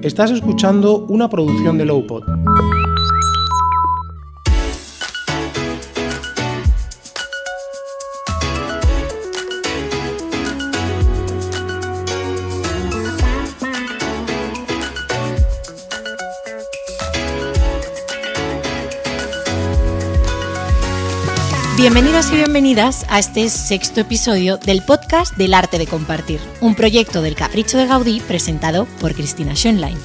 Estás escuchando una producción de Lowpod. Bienvenidos y bienvenidas a este sexto episodio del podcast del arte de compartir, un proyecto del Capricho de Gaudí presentado por Cristina Schönlein.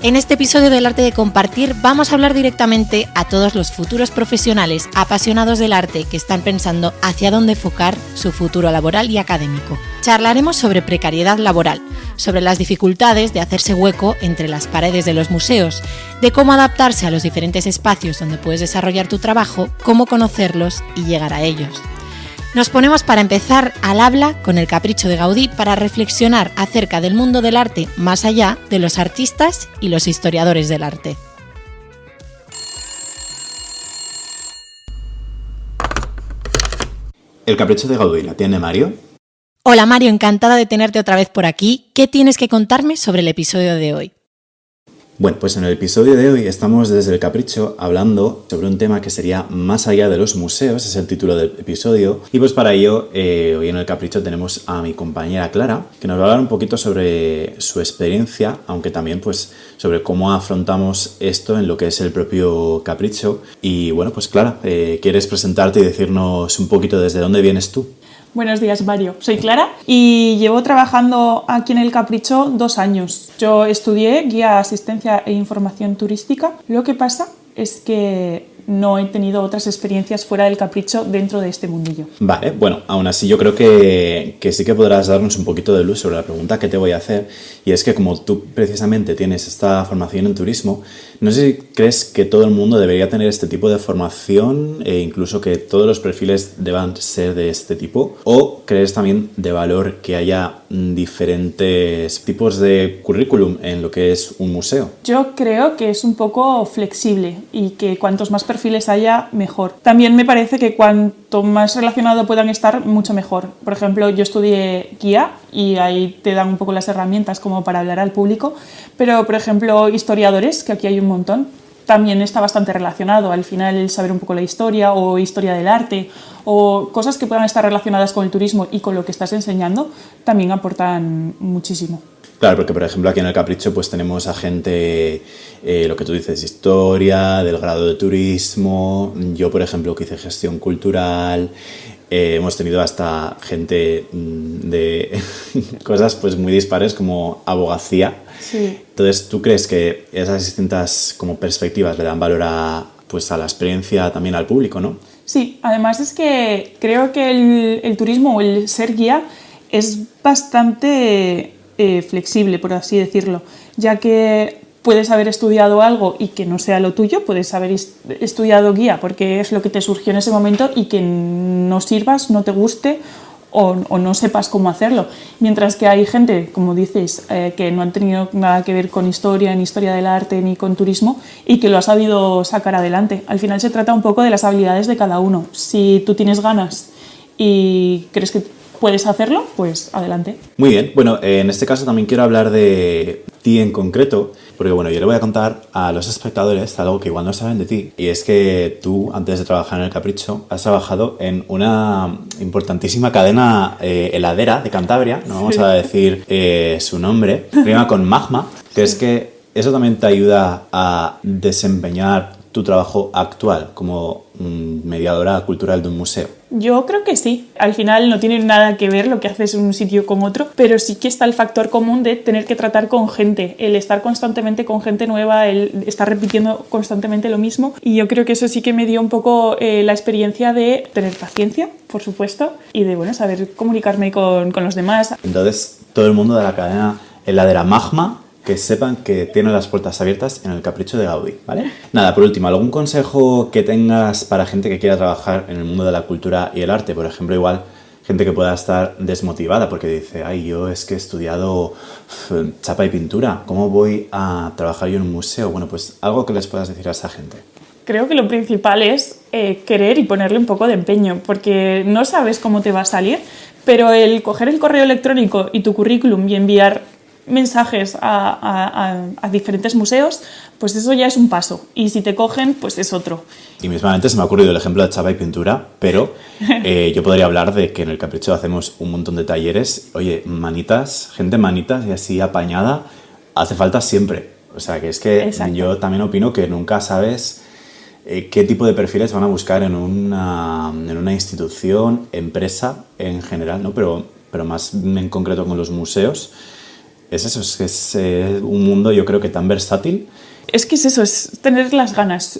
En este episodio del arte de compartir vamos a hablar directamente a todos los futuros profesionales apasionados del arte que están pensando hacia dónde enfocar su futuro laboral y académico. Charlaremos sobre precariedad laboral, sobre las dificultades de hacerse hueco entre las paredes de los museos, de cómo adaptarse a los diferentes espacios donde puedes desarrollar tu trabajo, cómo conocerlos y llegar a ellos. Nos ponemos para empezar al habla con el Capricho de Gaudí para reflexionar acerca del mundo del arte más allá de los artistas y los historiadores del arte. El Capricho de Gaudí, ¿la tiene Mario? Hola Mario, encantada de tenerte otra vez por aquí. ¿Qué tienes que contarme sobre el episodio de hoy? Bueno, pues en el episodio de hoy estamos desde el Capricho hablando sobre un tema que sería más allá de los museos, es el título del episodio, y pues para ello hoy en el Capricho tenemos a mi compañera Clara, que nos va a hablar un poquito sobre su experiencia, aunque también pues sobre cómo afrontamos esto en lo que es el propio Capricho. Y bueno, pues Clara, ¿quieres presentarte y decirnos un poquito desde dónde vienes tú? Buenos días, Mario. Soy Clara y llevo trabajando aquí en el Capricho 2 años. Yo estudié guía, asistencia e información turística. Lo que pasa es que no he tenido otras experiencias fuera del Capricho dentro de este mundillo. Vale, bueno, aún así yo creo que sí que podrás darnos un poquito de luz sobre la pregunta que te voy a hacer, y es que como tú precisamente tienes esta formación en turismo, no sé si crees que todo el mundo debería tener este tipo de formación e incluso que todos los perfiles deban ser de este tipo, o crees también de valor que haya diferentes tipos de currículum en lo que es un museo. Yo creo que es un poco flexible y que cuantos más perfiles haya, mejor. También me parece que cuanto más relacionado puedan estar, mucho mejor. Por ejemplo, yo estudié guía y ahí te dan un poco las herramientas como para hablar al público, pero por ejemplo, historiadores, que aquí hay un montón, también está bastante relacionado. Al final, el saber un poco la historia o historia del arte o cosas que puedan estar relacionadas con el turismo y con lo que estás enseñando también aportan muchísimo. Claro, porque por ejemplo aquí en el Capricho pues tenemos a gente, lo que tú dices, historia, del grado de turismo, yo por ejemplo que hice gestión cultural, hemos tenido hasta gente de cosas pues muy dispares como abogacía. Sí. Entonces, ¿tú crees que esas distintas como perspectivas le dan valor a la experiencia también al público, no? Sí, además es que creo que el turismo o el ser guía es bastante flexible, por así decirlo, ya que puedes haber estudiado algo y que no sea lo tuyo, puedes haber estudiado guía porque es lo que te surgió en ese momento y que no sirvas, no te guste o no sepas cómo hacerlo. Mientras que hay gente, como dices, que no han tenido nada que ver con historia, ni historia del arte, ni con turismo y que lo ha sabido sacar adelante. Al final se trata un poco de las habilidades de cada uno. Si tú tienes ganas y crees que puedes hacerlo, pues adelante. Muy bien, bueno, en este caso también quiero hablar de ti en concreto, porque bueno, yo le voy a contar a los espectadores algo que igual no saben de ti, y es que tú, antes de trabajar en el Capricho, has trabajado en una importantísima cadena heladera de Cantabria, no vamos a decir su nombre, rima con Magma. ¿Crees que eso también te ayuda a desempeñar tu trabajo actual como mediadora cultural de un museo? Yo creo que sí. Al final no tiene nada que ver lo que haces en un sitio con otro, pero sí que está el factor común de tener que tratar con gente, el estar constantemente con gente nueva, el estar repitiendo constantemente lo mismo, y yo creo que eso sí que me dio un poco la experiencia de tener paciencia, por supuesto, y de saber comunicarme con los demás. Entonces, todo el mundo de la cadena heladera Magma, que sepan que tienen las puertas abiertas en el Capricho de Gaudí, ¿vale? Nada, por último, ¿algún consejo que tengas para gente que quiera trabajar en el mundo de la cultura y el arte? Por ejemplo, igual gente que pueda estar desmotivada porque dice, ay, yo es que he estudiado chapa y pintura, ¿cómo voy a trabajar yo en un museo? Bueno, pues algo que les puedas decir a esa gente. Creo que lo principal es querer y ponerle un poco de empeño, porque no sabes cómo te va a salir, pero el coger el correo electrónico y tu currículum y enviar mensajes a diferentes museos, pues eso ya es un paso. Y si te cogen, pues es otro. Y mismamente se me ha ocurrido el ejemplo de Chapa y Pintura, pero yo podría hablar de que en el Capricho hacemos un montón de talleres. Oye, gente manitas y así apañada, hace falta siempre. O sea, que es que Exacto. Yo también opino que nunca sabes qué tipo de perfiles van a buscar en una institución, empresa en general, ¿no? Pero más en concreto con los museos. Es eso, es un mundo yo creo que tan versátil. Es que es eso, es tener las ganas.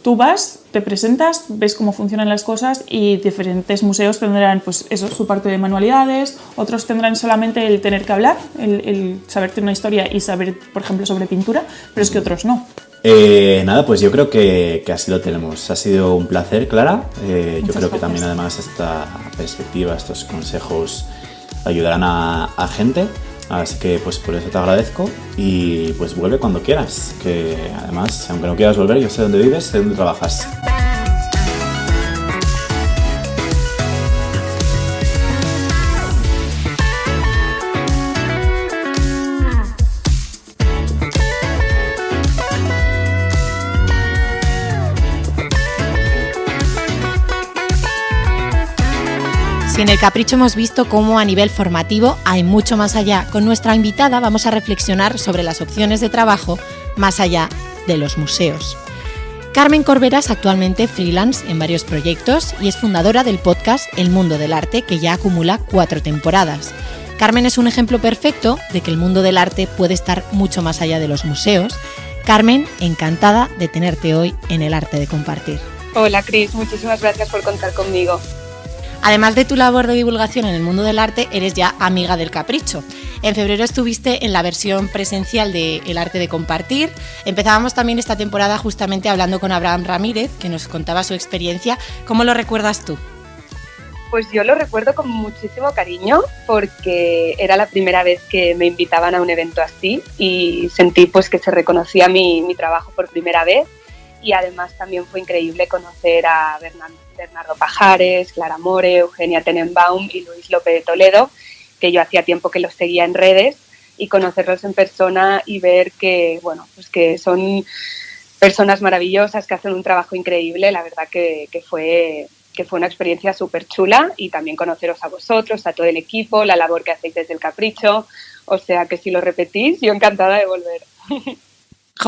Tú vas, te presentas, ves cómo funcionan las cosas y diferentes museos tendrán pues eso, su parte de manualidades, otros tendrán solamente el tener que hablar, el saberte una historia y saber, por ejemplo, sobre pintura, pero es que otros no. Nada, pues yo creo que así lo tenemos. Ha sido un placer, Clara. Yo creo que también además esta perspectiva, estos consejos ayudarán a gente. Así que pues por eso te agradezco y pues vuelve cuando quieras. Que además, aunque no quieras volver, yo sé dónde vives, sé dónde trabajas. Si en el Capricho hemos visto cómo a nivel formativo hay mucho más allá, con nuestra invitada vamos a reflexionar sobre las opciones de trabajo más allá de los museos. Carmen Corbera es actualmente freelance en varios proyectos y es fundadora del podcast El Mundo del Arte, que ya acumula 4 temporadas. Carmen es un ejemplo perfecto de que el mundo del arte puede estar mucho más allá de los museos. Carmen, encantada de tenerte hoy en El Arte de Compartir. Hola Cris, muchísimas gracias por contar conmigo. Además de tu labor de divulgación en el mundo del arte, eres ya amiga del Capricho. En febrero estuviste en la versión presencial de El Arte de Compartir. Empezábamos también esta temporada justamente hablando con Abraham Ramírez, que nos contaba su experiencia. ¿Cómo lo recuerdas tú? Pues yo lo recuerdo con muchísimo cariño porque era la primera vez que me invitaban a un evento así y sentí pues que se reconocía mi trabajo por primera vez. Y además también fue increíble conocer a Bernardo Pajares, Clara More, Eugenia Tenenbaum y Luis López de Toledo, que yo hacía tiempo que los seguía en redes, y conocerlos en persona y ver que, bueno, pues que son personas maravillosas que hacen un trabajo increíble. La verdad que fue una experiencia súper chula, y también conoceros a vosotros, a todo el equipo, la labor que hacéis desde el Capricho. O sea que si lo repetís, yo encantada de volver.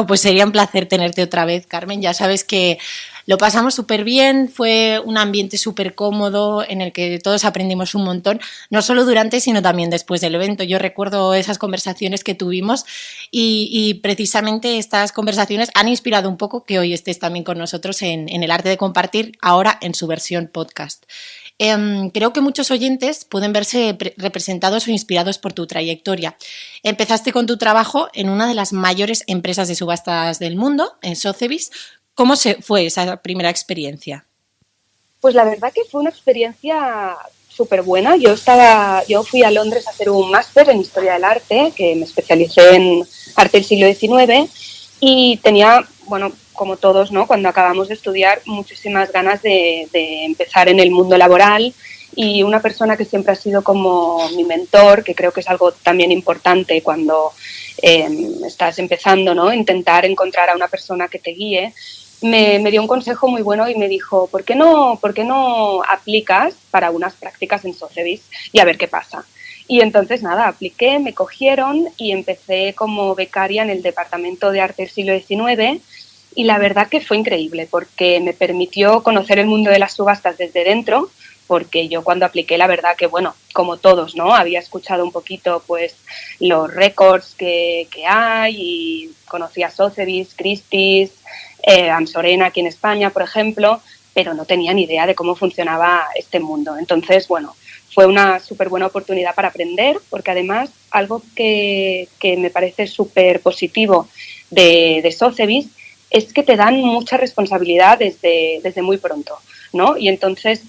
Pues sería un placer tenerte otra vez, Carmen. Ya sabes que lo pasamos súper bien, fue un ambiente súper cómodo en el que todos aprendimos un montón, no solo durante, sino también después del evento. Yo recuerdo esas conversaciones que tuvimos y precisamente estas conversaciones han inspirado un poco que hoy estés también con nosotros en El Arte de Compartir, ahora en su versión podcast. Creo que muchos oyentes pueden verse representados o inspirados por tu trayectoria. Empezaste con tu trabajo en una de las mayores empresas de subastas del mundo, en Sotheby's. ¿Cómo fue esa primera experiencia? Pues la verdad que fue una experiencia súper buena. Yo fui a Londres a hacer un máster en Historia del Arte, que me especialicé en arte del siglo XIX, y tenía, bueno, como todos, ¿no?, cuando acabamos de estudiar, muchísimas ganas de empezar en el mundo laboral, y una persona que siempre ha sido como mi mentor, que creo que es algo también importante cuando estás empezando, ¿no?, intentar encontrar a una persona que te guíe, me dio un consejo muy bueno y me dijo, ¿por qué no aplicas para unas prácticas en Sotheby's y a ver qué pasa? Y entonces nada, apliqué, me cogieron y empecé como becaria en el Departamento de Arte del siglo XIX, y la verdad que fue increíble porque me permitió conocer el mundo de las subastas desde dentro, porque yo cuando apliqué, la verdad que, bueno, como todos, ¿no?, había escuchado un poquito pues los récords que hay, y conocía Sotheby's, Christie's, Ansorena aquí en España, por ejemplo, pero no tenía ni idea de cómo funcionaba este mundo. Entonces, bueno, fue una súper buena oportunidad para aprender, porque además algo que me parece súper positivo de Sotheby's es que te dan mucha responsabilidad desde muy pronto, ¿no? Y entonces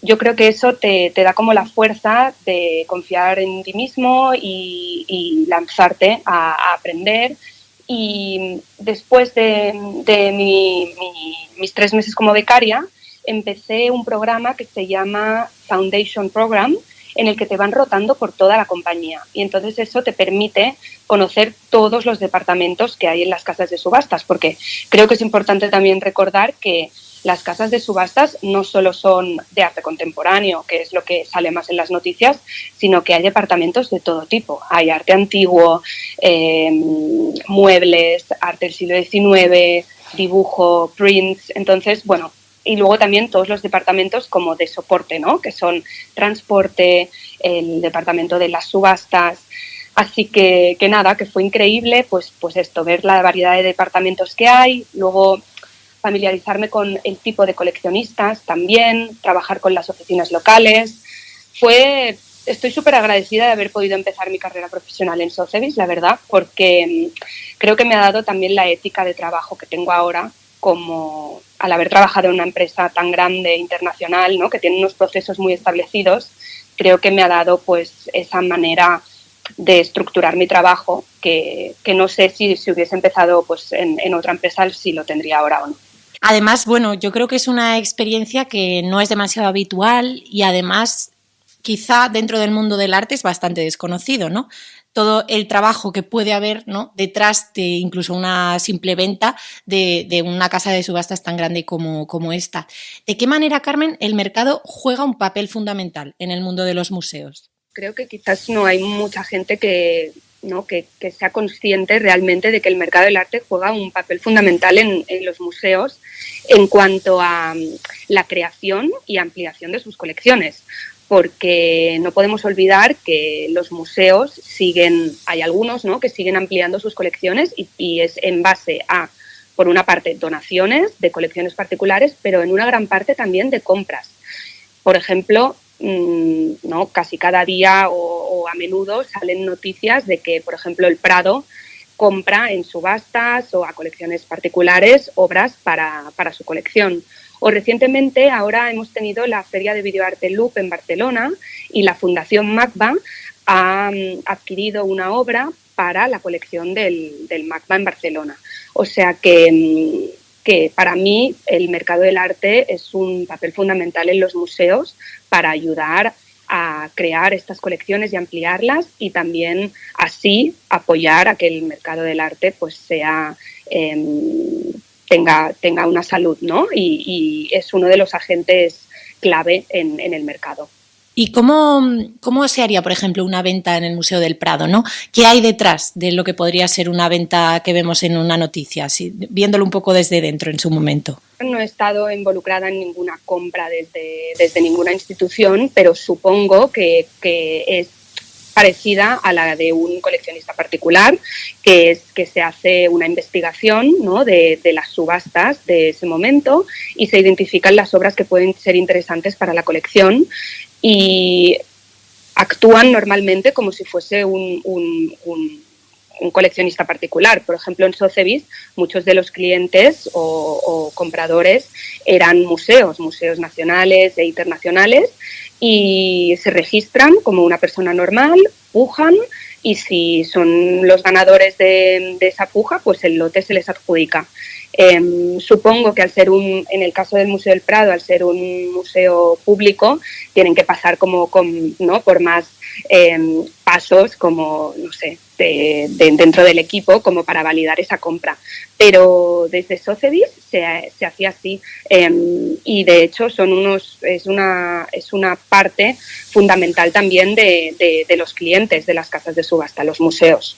yo creo que eso te da como la fuerza de confiar en ti mismo y lanzarte a aprender. Y después de mis 3 meses como becaria, empecé un programa que se llama Foundation Program, en el que te van rotando por toda la compañía. Y entonces eso te permite conocer todos los departamentos que hay en las casas de subastas, porque creo que es importante también recordar que las casas de subastas no solo son de arte contemporáneo, que es lo que sale más en las noticias, sino que hay departamentos de todo tipo. Hay arte antiguo, muebles, arte del siglo XIX, dibujo, prints. Entonces, bueno, y luego también todos los departamentos como de soporte, ¿no? Que son transporte, el departamento de las subastas. Así que nada, que fue increíble, pues esto, ver la variedad de departamentos que hay, luego familiarizarme con el tipo de coleccionistas también, trabajar con las oficinas locales. Estoy súper agradecida de haber podido empezar mi carrera profesional en Sotheby's, la verdad, porque creo que me ha dado también la ética de trabajo que tengo ahora, como al haber trabajado en una empresa tan grande, internacional, ¿no? Que tiene unos procesos muy establecidos, creo que me ha dado pues esa manera de estructurar mi trabajo que no sé si hubiese empezado pues en otra empresa si lo tendría ahora o no. Además, bueno, yo creo que es una experiencia que no es demasiado habitual y además quizá dentro del mundo del arte es bastante desconocido, ¿no? Todo el trabajo que puede haber, ¿no?, detrás de incluso una simple venta de una casa de subastas tan grande como esta. ¿De qué manera, Carmen, el mercado juega un papel fundamental en el mundo de los museos? Creo que quizás no hay mucha gente que sea consciente realmente de que el mercado del arte juega un papel fundamental en los museos en cuanto a la creación y ampliación de sus colecciones, porque no podemos olvidar que los museos hay algunos, ¿no?, que siguen ampliando sus colecciones y es en base a, por una parte, donaciones de colecciones particulares, pero en una gran parte también de compras. Por ejemplo, ¿no?, casi cada día o a menudo salen noticias de que, por ejemplo, el Prado compra en subastas o a colecciones particulares obras para su colección. O recientemente ahora hemos tenido la Feria de Videoarte Loop en Barcelona y la Fundación MACBA ha adquirido una obra para la colección del MACBA en Barcelona. O sea que para mí el mercado del arte es un papel fundamental en los museos para ayudar a crear estas colecciones y ampliarlas y también así apoyar a que el mercado del arte pues tenga una salud, ¿no? Y es uno de los agentes clave en el mercado. ¿Y cómo se haría, por ejemplo, una venta en el Museo del Prado, ¿no? ¿Qué hay detrás de lo que podría ser una venta que vemos en una noticia, viéndolo un poco desde dentro en su momento? No he estado involucrada en ninguna compra desde ninguna institución, pero supongo que es parecida a la de un coleccionista particular, que es que se hace una investigación, ¿no?, de las subastas de ese momento y se identifican las obras que pueden ser interesantes para la colección y actúan normalmente como si fuese un coleccionista particular. Por ejemplo, en Sotheby's muchos de los clientes o compradores eran museos nacionales e internacionales y se registran como una persona normal, pujan y si son los ganadores de esa puja, pues el lote se les adjudica. Supongo que en el caso del Museo del Prado, al ser un museo público, tienen que pasar ¿no?, por más pasos como, no sé, dentro del equipo como para validar esa compra. Pero desde Sotheby's se hacía así y de hecho es una parte fundamental también de los clientes de las casas de subasta, los museos.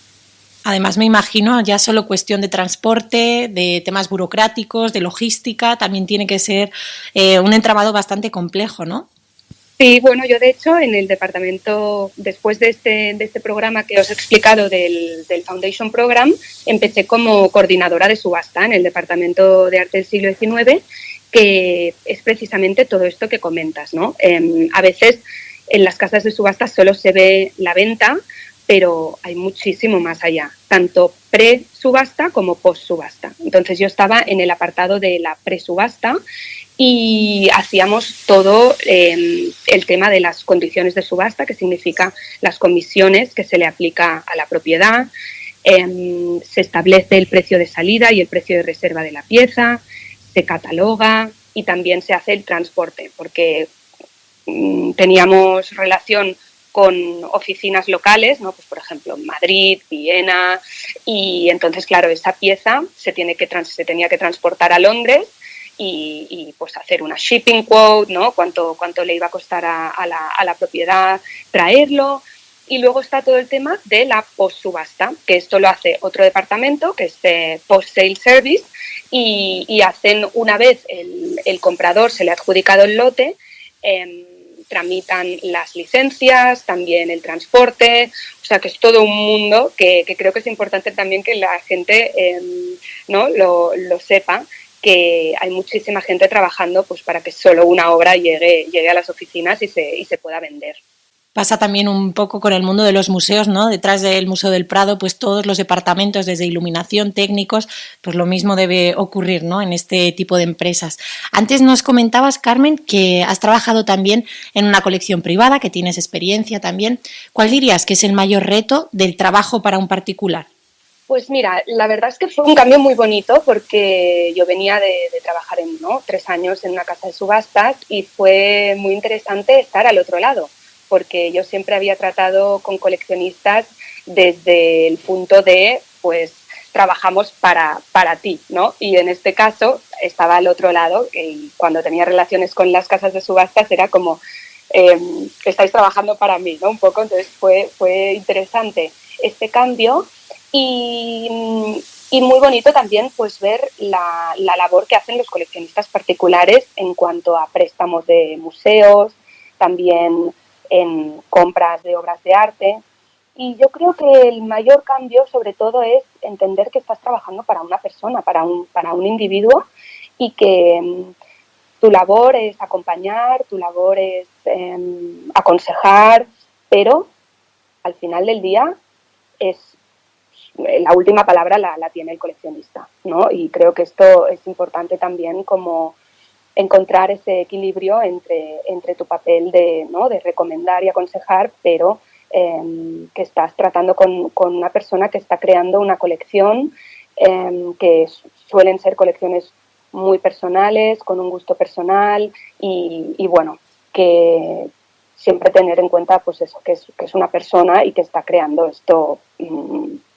Además, me imagino, ya solo cuestión de transporte, de temas burocráticos, de logística, también tiene que ser un entramado bastante complejo, ¿no? Sí, bueno, yo de hecho en el departamento, después de este programa que os he explicado del Foundation Program, empecé como coordinadora de subasta en el Departamento de Arte del siglo XIX, que es precisamente todo esto que comentas, ¿no? A veces en las casas de subasta solo se ve la venta, pero hay muchísimo más allá, tanto pre-subasta como post-subasta. Entonces yo estaba en el apartado de la pre-subasta y hacíamos todo el tema de las condiciones de subasta, que significa las comisiones que se le aplica a la propiedad, se establece el precio de salida y el precio de reserva de la pieza, se cataloga y también se hace el transporte, porque teníamos relación con oficinas locales, ¿no? Pues por ejemplo Madrid, Viena, y entonces claro, esa pieza se tenía que transportar a Londres y pues hacer una shipping quote, ¿no? Cuánto le iba a costar a la propiedad traerlo. Y luego está todo el tema de la post-subasta, que esto lo hace otro departamento, que es post-sale service, y hacen, una vez el comprador se le ha adjudicado el lote, tramitan las licencias, también el transporte, o sea que es todo un mundo que creo que es importante también que la gente ¿no? lo sepa, que hay muchísima gente trabajando pues para que solo una obra llegue a las oficinas y se pueda vender. Pasa también un poco con el mundo de los museos, ¿no? Detrás del Museo del Prado, pues todos los departamentos, desde iluminación, técnicos, pues lo mismo debe ocurrir, ¿no? En este tipo de empresas. Antes nos comentabas, Carmen, que has trabajado también en una colección privada, que tienes experiencia también. ¿Cuál dirías que es el mayor reto del trabajo para un particular? Pues mira, la verdad es que fue un cambio muy bonito porque yo venía de trabajar 3 años en una casa de subastas y fue muy interesante estar al otro lado, porque yo siempre había tratado con coleccionistas desde el punto de, pues, trabajamos para ti, ¿no? Y en este caso estaba al otro lado y cuando tenía relaciones con las casas de subastas era como, estáis trabajando para mí, ¿no? Un poco, entonces fue interesante este cambio y muy bonito también pues ver la labor que hacen los coleccionistas particulares en cuanto a préstamos de museos, también en compras de obras de arte. Y yo creo que el mayor cambio sobre todo es entender que estás trabajando para una persona, para un individuo, y que tu labor es acompañar, tu labor es aconsejar, pero al final del día la última palabra la tiene el coleccionista, ¿no? Y creo que esto es importante también, como encontrar ese equilibrio entre tu papel de recomendar y aconsejar, pero que estás tratando con una persona que está creando una colección, que suelen ser colecciones muy personales, con un gusto personal y bueno, que siempre tener en cuenta pues eso, que es una persona y que está creando esto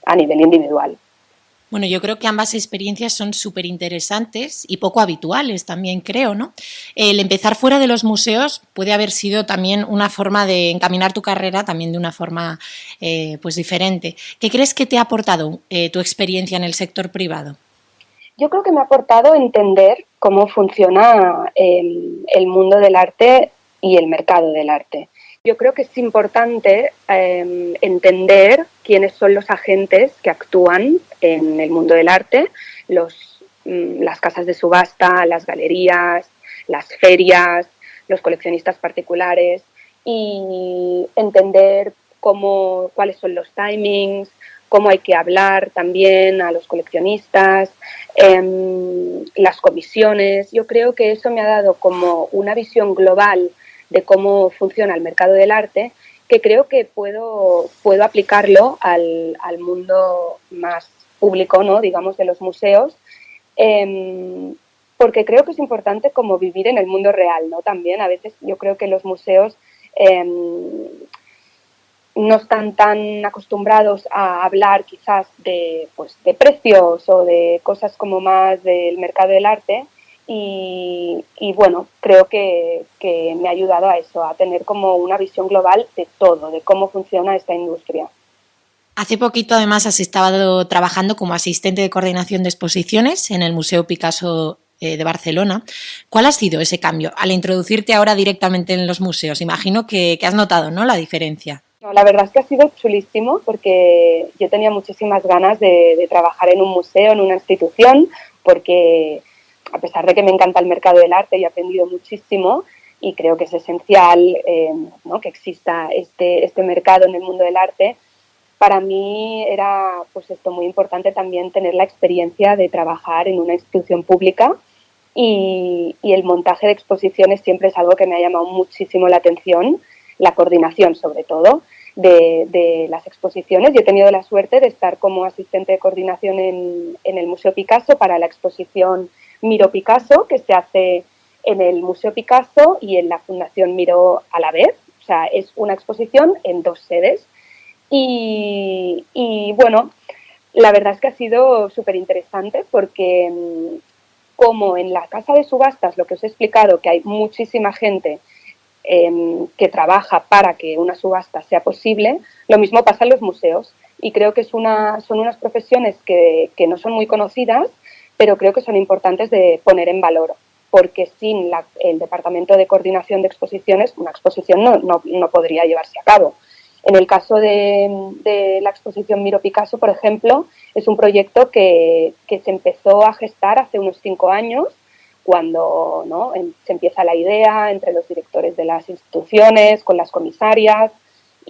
a nivel individual. Bueno, yo creo que ambas experiencias son súper interesantes y poco habituales también, creo, ¿no? El empezar fuera de los museos puede haber sido también una forma de encaminar tu carrera también de una forma pues diferente. ¿Qué crees que te ha aportado tu experiencia en el sector privado? Yo creo que me ha aportado entender cómo funciona el mundo del arte y el mercado del arte. Yo creo que es importante entender quiénes son los agentes que actúan en el mundo del arte, las casas de subasta, las galerías, las ferias, los coleccionistas particulares, y entender cuáles son los timings, cómo hay que hablar también a los coleccionistas, las comisiones. Yo creo que eso me ha dado como una visión global de cómo funciona el mercado del arte, que creo que puedo aplicarlo al mundo más público, ¿no? Digamos, de los museos, porque creo que es importante como vivir en el mundo real, ¿no? También a veces yo creo que los museos no están tan acostumbrados a hablar quizás de precios o de cosas como más del mercado del arte. Y bueno, creo que me ha ayudado a eso, a tener como una visión global de todo, de cómo funciona esta industria. Hace poquito, además, has estado trabajando como asistente de coordinación de exposiciones en el Museo Picasso de Barcelona. ¿Cuál ha sido ese cambio al introducirte ahora directamente en los museos? Imagino que has notado, ¿no?, la diferencia. No, la verdad es que ha sido chulísimo, porque yo tenía muchísimas ganas de trabajar en un museo, en una institución, porque a pesar de que me encanta el mercado del arte y he aprendido muchísimo, y creo que es esencial ¿no?, que exista este mercado en el mundo del arte, para mí era pues esto muy importante también tener la experiencia de trabajar en una institución pública, y el montaje de exposiciones siempre es algo que me ha llamado muchísimo la atención, la coordinación sobre todo de las exposiciones. Yo he tenido la suerte de estar como asistente de coordinación en el Museo Picasso para la exposición Miró Picasso, que se hace en el Museo Picasso y en la Fundación Miró a la vez. O sea, es una exposición en 2 sedes y bueno, la verdad es que ha sido súper interesante porque como en la casa de subastas, lo que os he explicado, que hay muchísima gente que trabaja para que una subasta sea posible, lo mismo pasa en los museos. Y creo que son unas profesiones que no son muy conocidas, pero creo que son importantes de poner en valor, porque sin el Departamento de Coordinación de Exposiciones, una exposición no podría llevarse a cabo. En el caso de la exposición Miro Picasso, por ejemplo, es un proyecto que se empezó a gestar hace unos 5 años, cuando, ¿no?, se empieza la idea entre los directores de las instituciones, con las comisarias,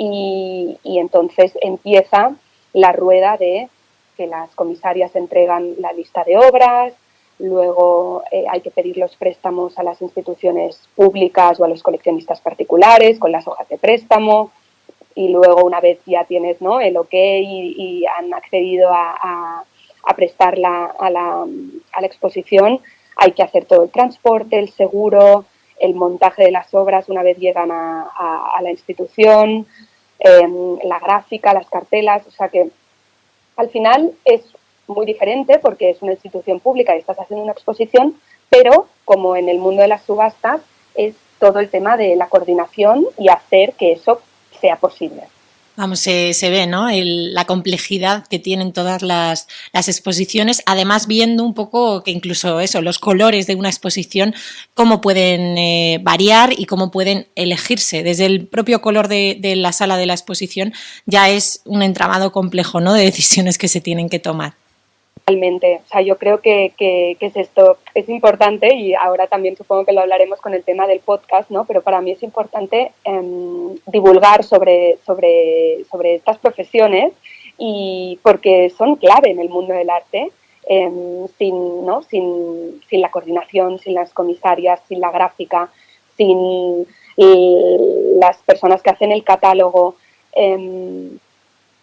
y entonces empieza la rueda de que las comisarias entregan la lista de obras, luego hay que pedir los préstamos a las instituciones públicas o a los coleccionistas particulares con las hojas de préstamo, y luego una vez ya tienes, ¿no?, el ok y han accedido a prestarla a la exposición, hay que hacer todo el transporte, el seguro, el montaje de las obras una vez llegan a la institución, la gráfica, las cartelas, o sea que al final es muy diferente porque es una institución pública y estás haciendo una exposición, pero como en el mundo de las subastas es todo el tema de la coordinación y hacer que eso sea posible. Vamos, se ve, ¿no?, la complejidad que tienen todas las exposiciones, además viendo un poco que incluso eso, los colores de una exposición, cómo pueden variar y cómo pueden elegirse. Desde el propio color de la sala de la exposición ya es un entramado complejo, ¿no?, de decisiones que se tienen que tomar. Totalmente, o sea, yo creo que es esto, es importante, y ahora también supongo que lo hablaremos con el tema del podcast, ¿no? Pero para mí es importante divulgar sobre estas profesiones, y porque son clave en el mundo del arte. Sin la coordinación, sin las comisarias, sin la gráfica, sin las personas que hacen el catálogo,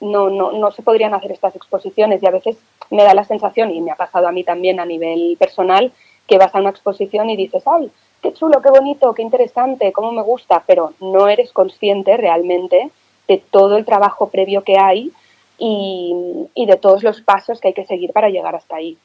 no se podrían hacer estas exposiciones, y a veces me da la sensación, y me ha pasado a mí también a nivel personal, que vas a una exposición y dices, ¡ay, qué chulo, qué bonito, qué interesante, cómo me gusta!, pero no eres consciente realmente de todo el trabajo previo que hay y de todos los pasos que hay que seguir para llegar hasta ahí.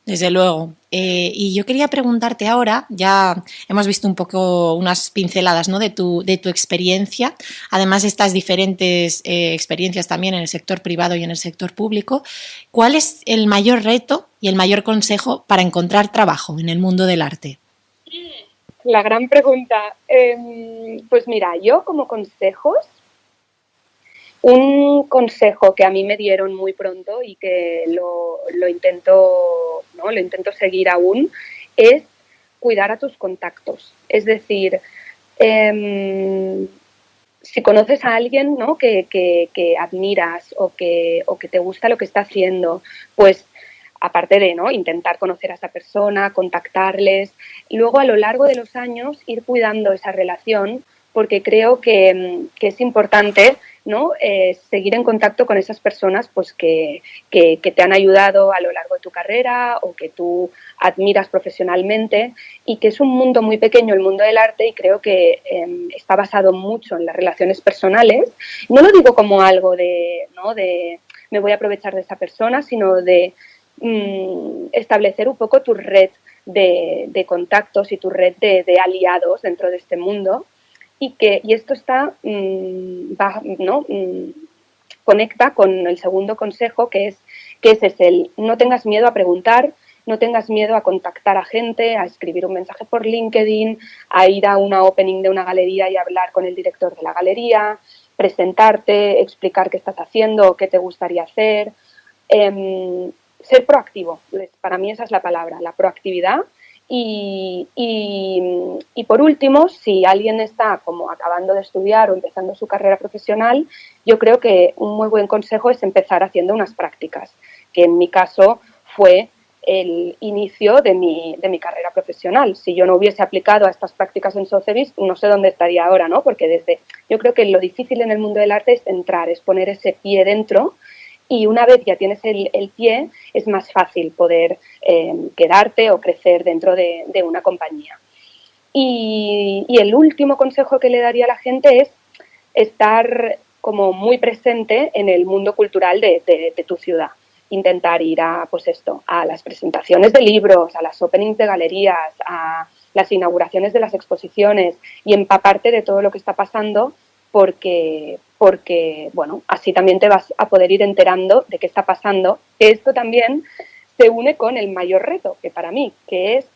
Desde luego. Y yo quería preguntarte ahora, ya hemos visto un poco unas pinceladas, ¿no?, de tu experiencia, además de estas diferentes experiencias también en el sector privado y en el sector público. ¿Cuál es el mayor reto y el mayor consejo para encontrar trabajo en el mundo del arte? La gran pregunta. Pues mira, yo como consejos, un consejo que a mí me dieron muy pronto y que lo intento seguir aún, es cuidar a tus contactos. Es decir, si conoces a alguien, ¿no?, que admiras o que te gusta lo que está haciendo, pues aparte de, ¿no?, intentar conocer a esa persona, contactarles, luego a lo largo de los años ir cuidando esa relación, porque creo que es importante, ¿no?, seguir en contacto con esas personas pues que te han ayudado a lo largo de tu carrera o que tú admiras profesionalmente, y que es un mundo muy pequeño, el mundo del arte, y creo que está basado mucho en las relaciones personales. No lo digo como algo de me voy a aprovechar de esa persona, sino de establecer un poco tu red de contactos y tu red de aliados dentro de este mundo. Y esto está conecta con el segundo consejo, que es el no tengas miedo a preguntar, no tengas miedo a contactar a gente, a escribir un mensaje por LinkedIn, a ir a una opening de una galería y hablar con el director de la galería, presentarte, explicar qué estás haciendo o qué te gustaría hacer. Ser proactivo, para mí esa es la palabra, la proactividad. Y por último, si alguien está como acabando de estudiar o empezando su carrera profesional, yo creo que un muy buen consejo es empezar haciendo unas prácticas, que en mi caso fue el inicio de mi carrera profesional. Si yo no hubiese aplicado a estas prácticas en Sotheby's, no sé dónde estaría ahora, ¿no? Porque yo creo que lo difícil en el mundo del arte es entrar, es poner ese pie dentro. Y una vez ya tienes el pie, es más fácil poder quedarte o crecer dentro de una compañía. Y el último consejo que le daría a la gente es estar como muy presente en el mundo cultural de tu ciudad. Intentar ir a, pues esto, a las presentaciones de libros, a las openings de galerías, a las inauguraciones de las exposiciones y empaparte de todo lo que está pasando porque bueno, así también te vas a poder ir enterando de qué está pasando. Esto también se une con el mayor reto que para mí, que es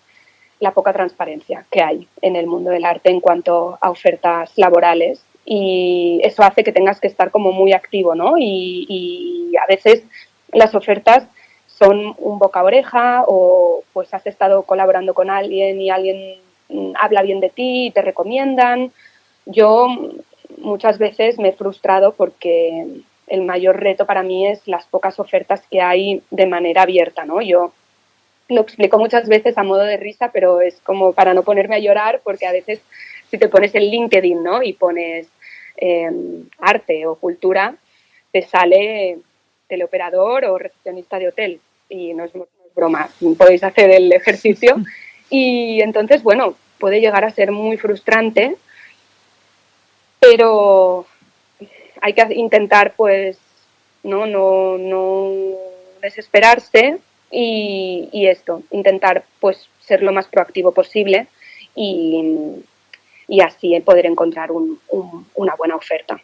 la poca transparencia que hay en el mundo del arte en cuanto a ofertas laborales, y eso hace que tengas que estar como muy activo, ¿no? Y a veces las ofertas son un boca a oreja, o pues has estado colaborando con alguien y alguien habla bien de ti y te recomiendan. Yo muchas veces me he frustrado porque el mayor reto para mí es las pocas ofertas que hay de manera abierta, ¿no? Yo lo explico muchas veces a modo de risa, pero es como para no ponerme a llorar, porque a veces si te pones en LinkedIn, ¿no?, y pones arte o cultura, te sale teleoperador o recepcionista de hotel, y no es broma, podéis hacer el ejercicio. Y entonces, bueno, puede llegar a ser muy frustrante, pero hay que intentar, pues, no desesperarse y esto, intentar, pues, ser lo más proactivo posible y así poder encontrar una buena oferta.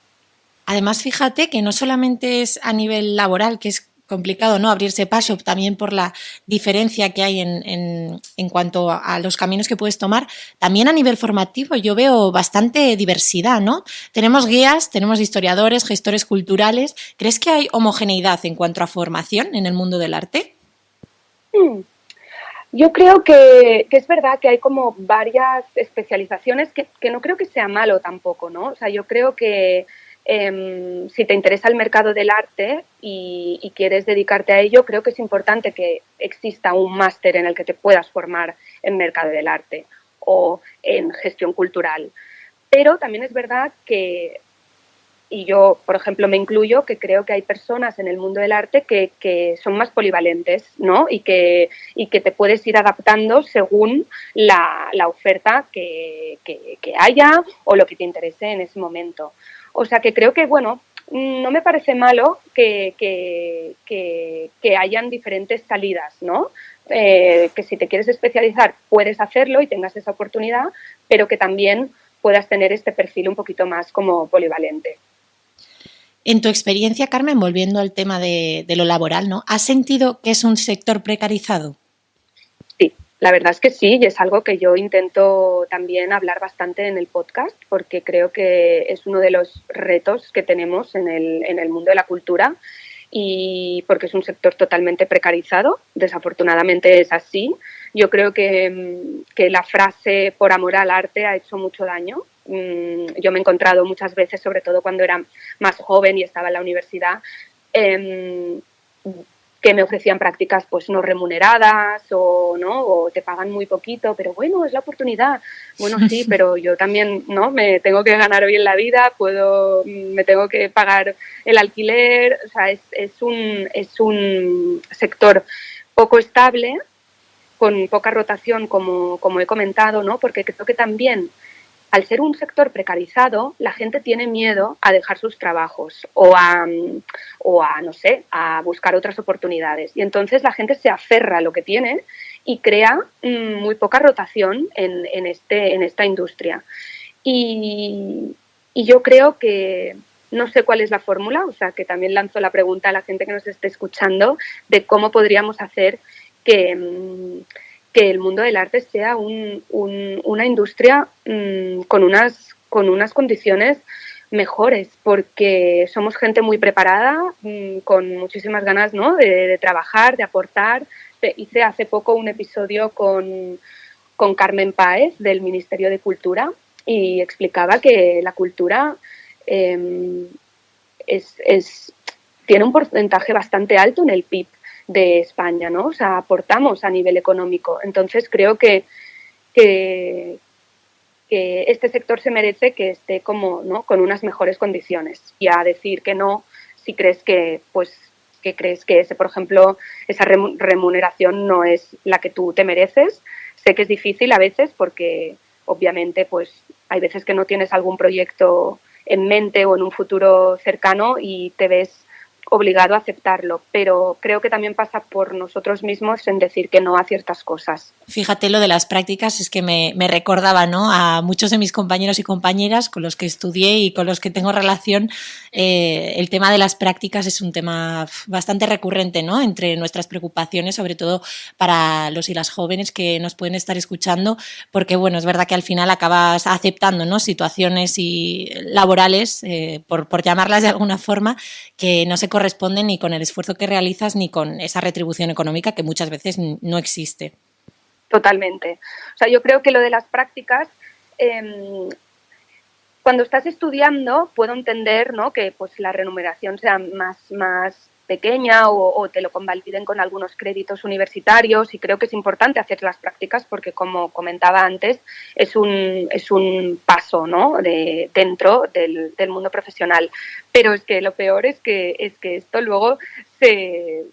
Además, fíjate que no solamente es a nivel laboral, que es complicado, ¿no?, abrirse paso, también por la diferencia que hay en cuanto a los caminos que puedes tomar, también a nivel formativo yo veo bastante diversidad, ¿no? Tenemos guías, tenemos historiadores, gestores culturales. ¿Crees que hay homogeneidad en cuanto a formación en el mundo del arte? Yo creo que es verdad que hay como varias especializaciones, que no creo que sea malo tampoco, ¿no? O sea, yo creo que si te interesa el mercado del arte y quieres dedicarte a ello, creo que es importante que exista un máster en el que te puedas formar en mercado del arte o en gestión cultural. Pero también es verdad que, y yo, por ejemplo, me incluyo, que creo que hay personas en el mundo del arte que son más polivalentes, ¿no? Y que te puedes ir adaptando según la oferta que haya o lo que te interese en ese momento. O sea que creo que, bueno, no me parece malo que hayan diferentes salidas, ¿no? Que si te quieres especializar puedes hacerlo y tengas esa oportunidad, pero que también puedas tener este perfil un poquito más como polivalente. En tu experiencia, Carmen, volviendo al tema de lo laboral, ¿no?, ¿has sentido que es un sector precarizado? Sí, la verdad es que sí, y es algo que yo intento también hablar bastante en el podcast, porque creo que es uno de los retos que tenemos en el mundo de la cultura, y porque es un sector totalmente precarizado. Desafortunadamente es así. Yo creo que la frase "por amor al arte" ha hecho mucho daño. Yo me he encontrado muchas veces, sobre todo cuando era más joven y estaba en la universidad, que me ofrecían prácticas pues no remuneradas o te pagan muy poquito, pero bueno, es la oportunidad. Bueno, sí, pero yo también, ¿no?, me tengo que ganar bien la vida, me tengo que pagar el alquiler. O sea, es un sector poco estable, con poca rotación, como he comentado, ¿no? Porque creo que también, al ser un sector precarizado, la gente tiene miedo a dejar sus trabajos o a no sé, a buscar otras oportunidades. Y entonces la gente se aferra a lo que tiene y crea muy poca rotación en esta industria. Y yo creo que, no sé cuál es la fórmula, o sea, que también lanzo la pregunta a la gente que nos esté escuchando de cómo podríamos hacer que el mundo del arte sea una industria con unas condiciones mejores, porque somos gente muy preparada, con muchísimas ganas, ¿no?, de trabajar, de aportar. Hice hace poco un episodio con Carmen Páez del Ministerio de Cultura y explicaba que la cultura tiene un porcentaje bastante alto en el PIB de España, ¿no? O sea, aportamos a nivel económico. Entonces creo que este sector se merece que esté como, ¿no?, con unas mejores condiciones, y a decir que no si crees que ese, por ejemplo, esa remuneración no es la que tú te mereces. Sé que es difícil a veces porque obviamente pues hay veces que no tienes algún proyecto en mente o en un futuro cercano y te ves obligado a aceptarlo, pero creo que también pasa por nosotros mismos en decir que no a ciertas cosas. Fíjate, lo de las prácticas es que me recordaba, ¿no?, a muchos de mis compañeros y compañeras con los que estudié y con los que tengo relación. El tema de las prácticas es un tema bastante recurrente, ¿no?, entre nuestras preocupaciones, sobre todo para los y las jóvenes que nos pueden estar escuchando, porque bueno, es verdad que al final acabas aceptando, ¿no?, situaciones laborales, por llamarlas de alguna forma, que no se corresponden ni con el esfuerzo que realizas ni con esa retribución económica que muchas veces no existe. Totalmente. O sea, yo creo que lo de las prácticas, cuando estás estudiando, puedo entender, ¿no?, que pues la remuneración sea más pequeña o te lo convaliden con algunos créditos universitarios, y creo que es importante hacer las prácticas porque, como comentaba antes, es un paso, ¿no?, dentro del mundo profesional. Pero es que lo peor es que esto luego se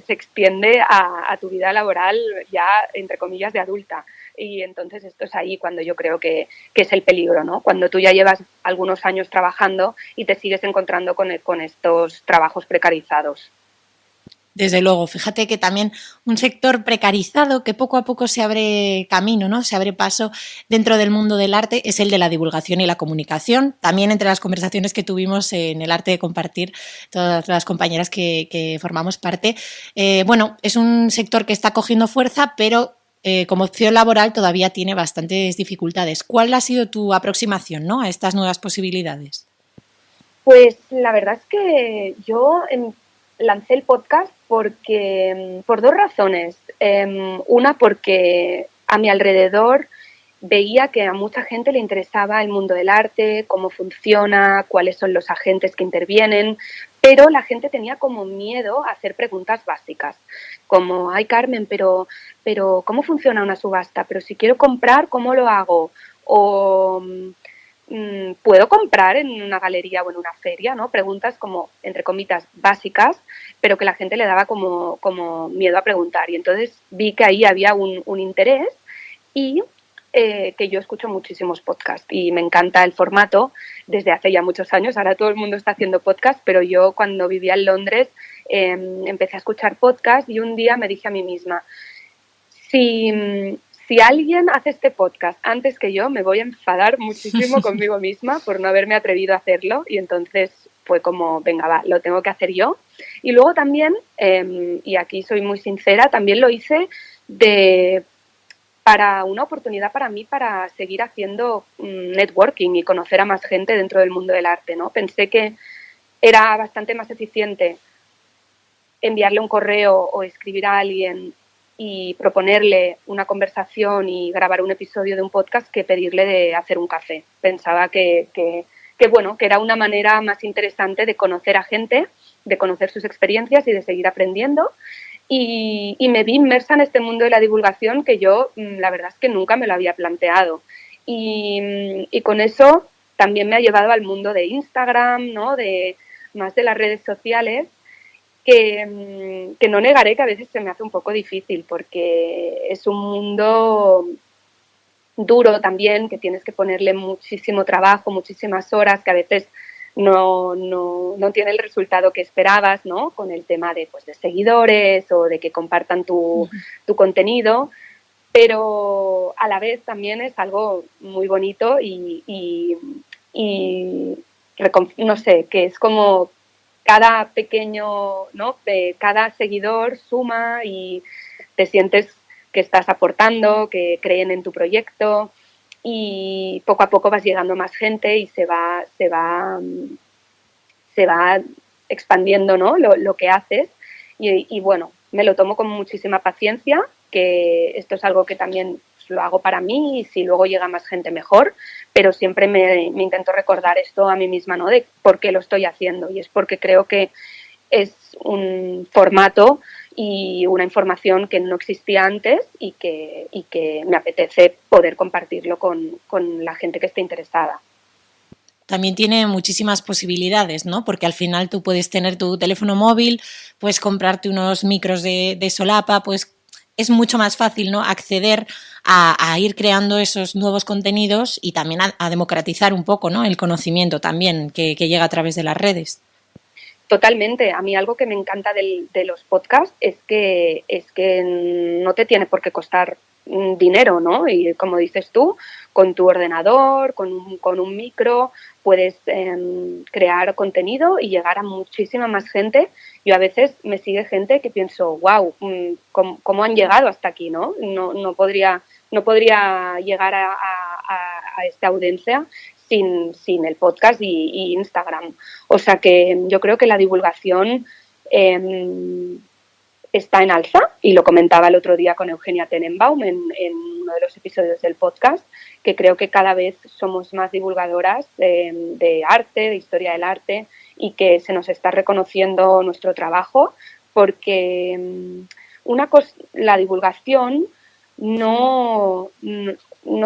extiende a tu vida laboral ya, entre comillas, de adulta. Y entonces esto es ahí cuando yo creo que es el peligro, ¿no? Cuando tú ya llevas algunos años trabajando y te sigues encontrando con estos trabajos precarizados. Desde luego, fíjate que también un sector precarizado que poco a poco se abre camino, ¿no?, se abre paso dentro del mundo del arte, es el de la divulgación y la comunicación. También entre las conversaciones que tuvimos en el Arte de Compartir, todas las compañeras que formamos parte, bueno, es un sector que está cogiendo fuerza, pero como opción laboral todavía tiene bastantes dificultades. ¿Cuál ha sido tu aproximación, ¿no?, a estas nuevas posibilidades? Pues la verdad es que yo lancé el podcast por dos razones. Una, porque a mi alrededor veía que a mucha gente le interesaba el mundo del arte, cómo funciona, cuáles son los agentes que intervienen, pero la gente tenía como miedo a hacer preguntas básicas, como, ay Carmen, pero ¿cómo funciona una subasta? Pero si quiero comprar, ¿cómo lo hago? O ¿puedo comprar en una galería o en una feria? ¿No? Preguntas como, entre comillas, básicas, pero que la gente le daba como miedo a preguntar. Y entonces vi que ahí había un interés y que yo escucho muchísimos podcasts y me encanta el formato desde hace ya muchos años. Ahora todo el mundo está haciendo podcast, pero yo cuando vivía en Londres empecé a escuchar podcast y un día me dije a mí misma, si alguien hace este podcast antes que yo, me voy a enfadar muchísimo conmigo misma por no haberme atrevido a hacerlo, y entonces fue como, venga, va, lo tengo que hacer yo. Y luego también, y aquí soy muy sincera, también lo hice para una oportunidad para mí para seguir haciendo networking y conocer a más gente dentro del mundo del arte, ¿no? Pensé que era bastante más eficiente enviarle un correo o escribir a alguien y proponerle una conversación y grabar un episodio de un podcast que pedirle de hacer un café. Pensaba que era una manera más interesante de conocer a gente, de conocer sus experiencias y de seguir aprendiendo. Y me vi inmersa en este mundo de la divulgación que yo, la verdad es que nunca me lo había planteado. Y con eso también me ha llevado al mundo de Instagram, ¿no?, más de las redes sociales, que no negaré que a veces se me hace un poco difícil porque es un mundo duro también, que tienes que ponerle muchísimo trabajo, muchísimas horas, que a veces no tiene el resultado que esperabas, ¿no?, con el tema de seguidores o de que compartan tu contenido, pero a la vez también es algo muy bonito y no sé, que es como cada pequeño, ¿no?, cada seguidor suma y te sientes que estás aportando, que creen en tu proyecto, y poco a poco vas llegando a más gente y se va expandiendo, ¿no?, lo que haces. Y bueno, me lo tomo con muchísima paciencia, que esto es algo que también lo hago para mí, y si luego llega más gente mejor, pero siempre me intento recordar esto a mí misma, ¿no?, de por qué lo estoy haciendo, y es porque creo que es un formato y una información que no existía antes y que me apetece poder compartirlo con la gente que esté interesada. También tiene muchísimas posibilidades, ¿no? Porque al final tú puedes tener tu teléfono móvil, puedes comprarte unos micros de solapa, puedes es mucho más fácil, ¿no?, acceder a ir creando esos nuevos contenidos y también a democratizar un poco, ¿no?, el conocimiento también que llega a través de las redes. Totalmente. A mí algo que me encanta de los podcasts es que no te tiene por qué costar dinero, ¿no? Y como dices tú, con tu ordenador, con un micro, puedes crear contenido y llegar a muchísima más gente. Yo a veces me sigue gente que pienso, wow, ¿cómo han llegado hasta aquí, no? No podría llegar a esta audiencia sin el podcast y Instagram. O sea que yo creo que la divulgación está en alza, y lo comentaba el otro día con Eugenia Tenenbaum en uno de los episodios del podcast, que creo que cada vez somos más divulgadoras de arte, de historia del arte, y que se nos está reconociendo nuestro trabajo, porque la divulgación no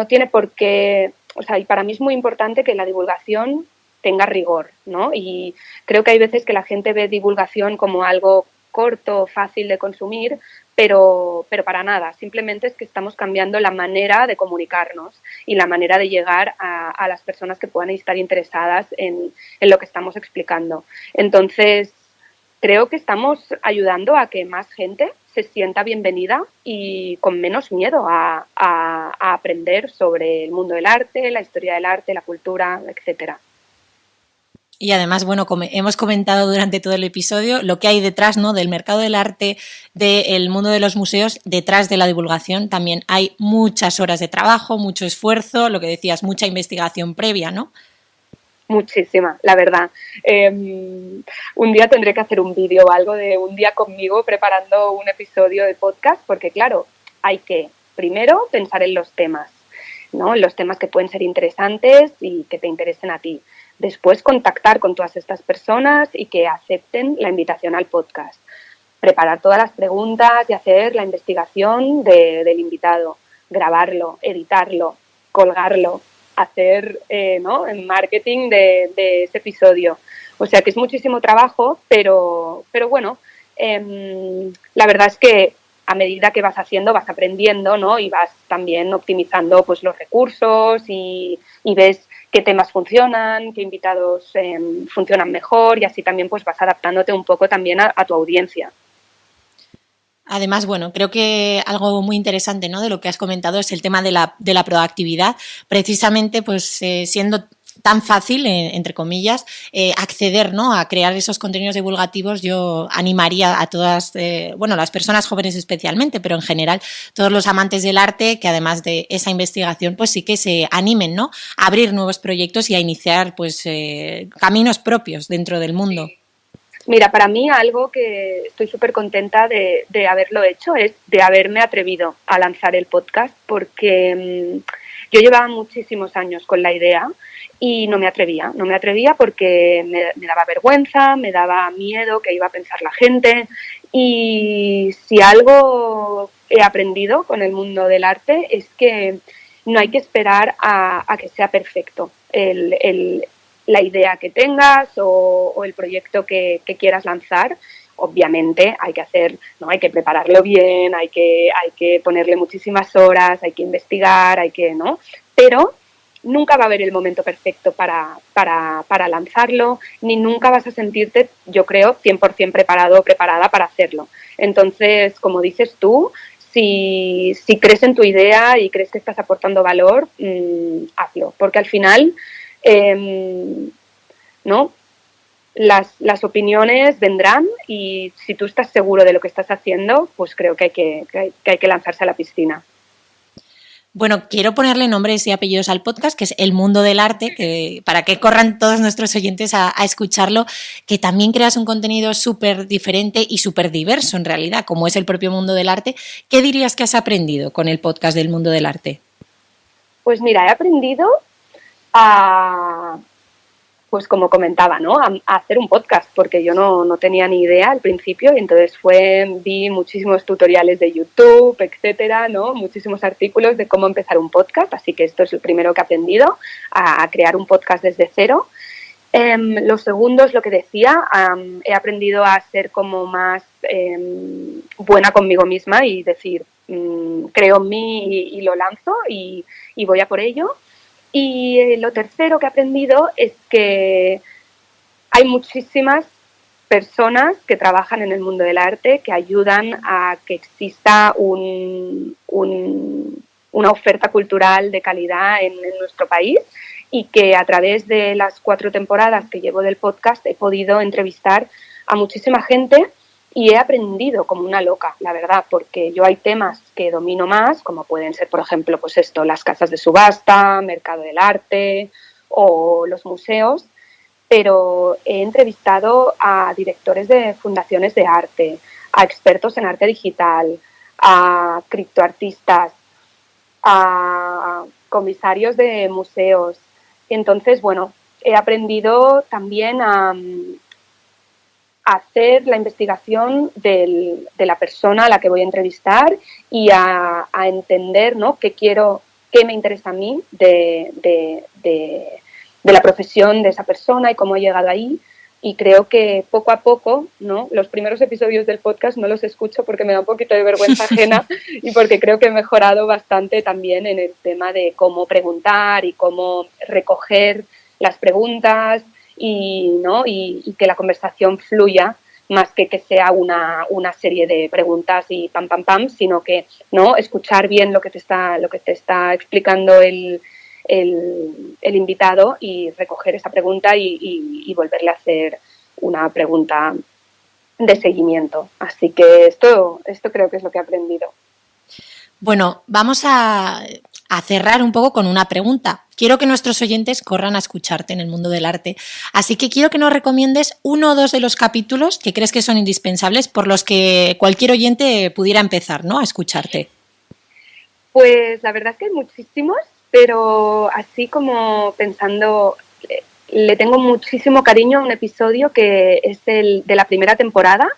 tiene por qué, o sea, y para mí es muy importante que la divulgación tenga rigor, ¿no? Y creo que hay veces que la gente ve divulgación como algo corto, fácil de consumir, pero para nada. Simplemente es que estamos cambiando la manera de comunicarnos y la manera de llegar a las personas que puedan estar interesadas en lo que estamos explicando. Entonces, creo que estamos ayudando a que más gente se sienta bienvenida y con menos miedo a aprender sobre el mundo del arte, la historia del arte, la cultura, etcétera. Y además, bueno, hemos comentado durante todo el episodio lo que hay detrás, ¿no?, del mercado del arte, del mundo de los museos. Detrás de la divulgación también hay muchas horas de trabajo, mucho esfuerzo, lo que decías, mucha investigación previa, ¿no? Muchísima, la verdad. Un día tendré que hacer un vídeo o algo de un día conmigo preparando un episodio de podcast, porque claro, hay que primero pensar en los temas, ¿no?, en los temas que pueden ser interesantes y que te interesen a ti. Después contactar con todas estas personas y que acepten la invitación al podcast. Preparar todas las preguntas y hacer la investigación del invitado. Grabarlo, editarlo, colgarlo, hacer ¿no?, el marketing de ese episodio. O sea que es muchísimo trabajo, pero bueno, la verdad es que a medida que vas haciendo vas aprendiendo, ¿no?, y vas también optimizando pues los recursos y ves qué temas funcionan, qué invitados funcionan mejor, y así también pues vas adaptándote un poco también a tu audiencia. Además, bueno, creo que algo muy interesante, ¿no?, de lo que has comentado es el tema de la proactividad, precisamente pues siendo tan fácil, entre comillas, acceder, ¿no?, a crear esos contenidos divulgativos. Yo animaría a todas, las personas jóvenes especialmente, pero en general todos los amantes del arte, que además de esa investigación, pues sí que se animen, ¿no?, a abrir nuevos proyectos y a iniciar pues caminos propios dentro del mundo. Mira, para mí algo que estoy súper contenta de haberlo hecho es de haberme atrevido a lanzar el podcast, porque yo llevaba muchísimos años con la idea y no me atrevía porque me daba vergüenza, me daba miedo que iba a pensar la gente. Y si algo he aprendido con el mundo del arte es que no hay que esperar a que sea perfecto la idea que tengas o el proyecto que quieras lanzar. Obviamente hay que prepararlo bien, hay que ponerle muchísimas horas, hay que investigar, ¿no? Pero nunca va a haber el momento perfecto para lanzarlo, ni nunca vas a sentirte, yo creo, 100% preparado o preparada para hacerlo. Entonces, como dices tú, si crees en tu idea y crees que estás aportando valor, hazlo, porque al final ¿no?, las opiniones vendrán, y si tú estás seguro de lo que estás haciendo, pues creo que hay que lanzarse a la piscina. Bueno, quiero ponerle nombres y apellidos al podcast, que es El Mundo del Arte, que para que corran todos nuestros oyentes a escucharlo, que también creas un contenido súper diferente y súper diverso en realidad, como es el propio mundo del arte. ¿Qué dirías que has aprendido con el podcast del Mundo del Arte? Pues mira, he aprendido pues como comentaba, ¿no?, a hacer un podcast, porque yo no tenía ni idea al principio, y entonces vi muchísimos tutoriales de YouTube, etcétera, ¿no?, muchísimos artículos de cómo empezar un podcast, así que esto es lo primero que he aprendido, a crear un podcast desde cero. Lo segundo es lo que decía, he aprendido a ser como más buena conmigo misma y decir, creo en mí y lo lanzo y voy a por ello. Y lo tercero que he aprendido es que hay muchísimas personas que trabajan en el mundo del arte que ayudan a que exista una oferta cultural de calidad en nuestro país, y que a través de las 4 temporadas que llevo del podcast he podido entrevistar a muchísima gente y he aprendido como una loca, la verdad, porque yo hay temas que domino más, como pueden ser, por ejemplo, pues esto, las casas de subasta, mercado del arte o los museos, pero he entrevistado a directores de fundaciones de arte, a expertos en arte digital, a criptoartistas, a comisarios de museos. Entonces, bueno, he aprendido también a hacer la investigación de la persona a la que voy a entrevistar y a entender, ¿no?, qué me interesa a mí de la profesión de esa persona y cómo he llegado ahí. Y creo que poco a poco, ¿no?, los primeros episodios del podcast no los escucho porque me da un poquito de vergüenza ajena y porque creo que he mejorado bastante también en el tema de cómo preguntar y cómo recoger las preguntas y que la conversación fluya, más que sea una serie de preguntas y pam, pam, pam, sino que, ¿no?, escuchar bien lo que te está explicando el invitado y recoger esa pregunta y volverle a hacer una pregunta de seguimiento. Así que esto creo que es lo que he aprendido. Bueno, vamos a cerrar un poco con una pregunta. Quiero que nuestros oyentes corran a escucharte en el mundo del arte. Así que quiero que nos recomiendes 1 o 2 de los capítulos que crees que son indispensables por los que cualquier oyente pudiera empezar, ¿no?, a escucharte. Pues la verdad es que hay muchísimos, pero así como pensando, le tengo muchísimo cariño a un episodio que es el de la primera temporada,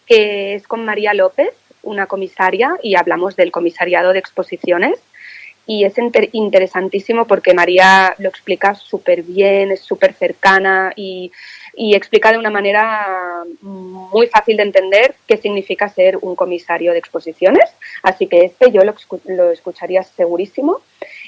que es con María López, una comisaria, y hablamos del comisariado de exposiciones. Y es interesantísimo porque María lo explica súper bien, es súper cercana y explica de una manera muy fácil de entender qué significa ser un comisario de exposiciones. Así que yo lo escucharía segurísimo.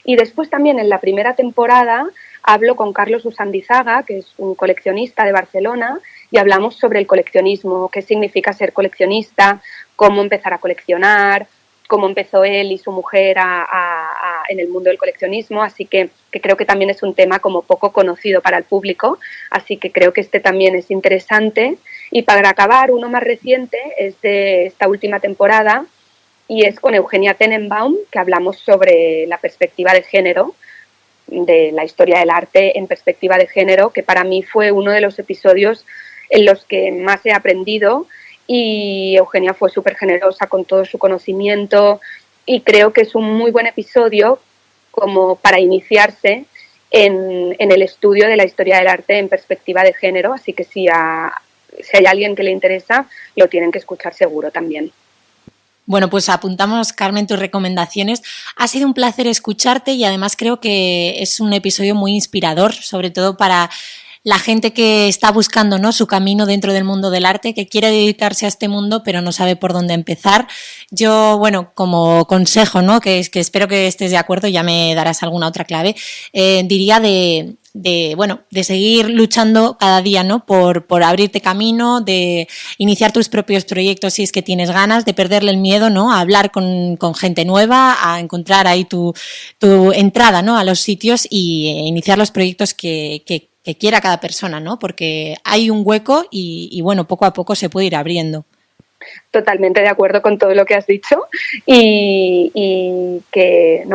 Y después también en la primera temporada hablo con Carlos Usandizaga, que es un coleccionista de Barcelona, y hablamos sobre el coleccionismo, qué significa ser coleccionista, cómo empezar a coleccionar, cómo empezó él y su mujer en el mundo del coleccionismo, así que creo que también es un tema como poco conocido para el público, así que creo que este también es interesante. Y para acabar, uno más reciente es de esta última temporada y es con Eugenia Tenenbaum, que hablamos sobre la perspectiva de género, de la historia del arte en perspectiva de género, que para mí fue uno de los episodios en los que más he aprendido. Y Eugenia fue súper generosa con todo su conocimiento y creo que es un muy buen episodio como para iniciarse en el estudio de la historia del arte en perspectiva de género, así que si hay alguien que le interesa, lo tienen que escuchar seguro también. Bueno, pues apuntamos, Carmen, tus recomendaciones. Ha sido un placer escucharte y además creo que es un episodio muy inspirador, sobre todo para la gente que está buscando, ¿no?, su camino dentro del mundo del arte, que quiere dedicarse a este mundo pero no sabe por dónde empezar. Yo, bueno, como consejo, ¿no?, que espero que estés de acuerdo, ya me darás alguna otra clave, diría de seguir luchando cada día, ¿no?, por abrirte camino, de iniciar tus propios proyectos si es que tienes ganas, de perderle el miedo, ¿no?, a hablar con gente nueva, a encontrar ahí tu entrada, ¿no?, a los sitios y iniciar los proyectos que quiera cada persona, ¿no?, porque hay un hueco y bueno, poco a poco se puede ir abriendo. Totalmente de acuerdo con todo lo que has dicho y que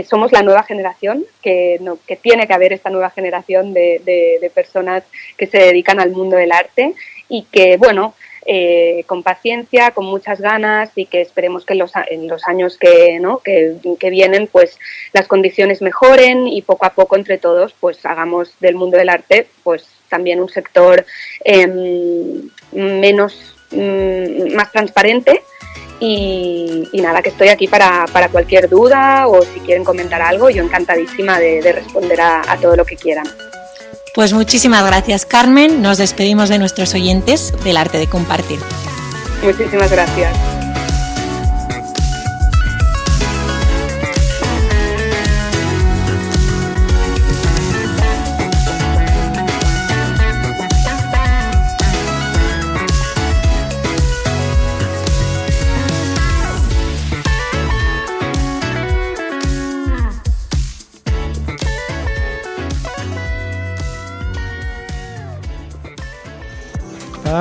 somos la nueva generación, que tiene que haber esta nueva generación de personas que se dedican al mundo del arte y que, bueno, con paciencia, con muchas ganas y que esperemos que en los años que vienen pues las condiciones mejoren y poco a poco entre todos pues hagamos del mundo del arte pues también un sector más transparente y nada, que estoy aquí para cualquier duda o si quieren comentar algo, yo encantadísima de responder a todo lo que quieran. Pues muchísimas gracias, Carmen. Nos despedimos de nuestros oyentes del Arte de Compartir. Muchísimas gracias.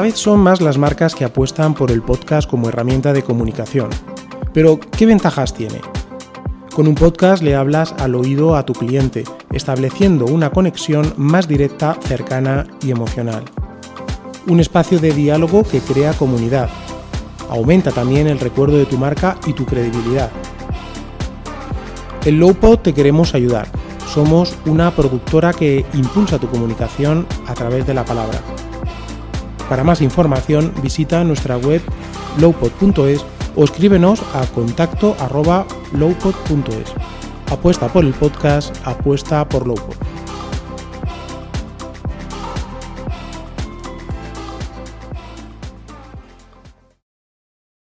Cada vez son más las marcas que apuestan por el podcast como herramienta de comunicación. Pero, ¿qué ventajas tiene? Con un podcast le hablas al oído a tu cliente, estableciendo una conexión más directa, cercana y emocional. Un espacio de diálogo que crea comunidad. Aumenta también el recuerdo de tu marca y tu credibilidad. En Lowpod te queremos ayudar. Somos una productora que impulsa tu comunicación a través de la palabra. Para más información visita nuestra web lowpod.es o escríbenos a contacto@lowpod.es. Apuesta por el podcast, apuesta por Lowpod.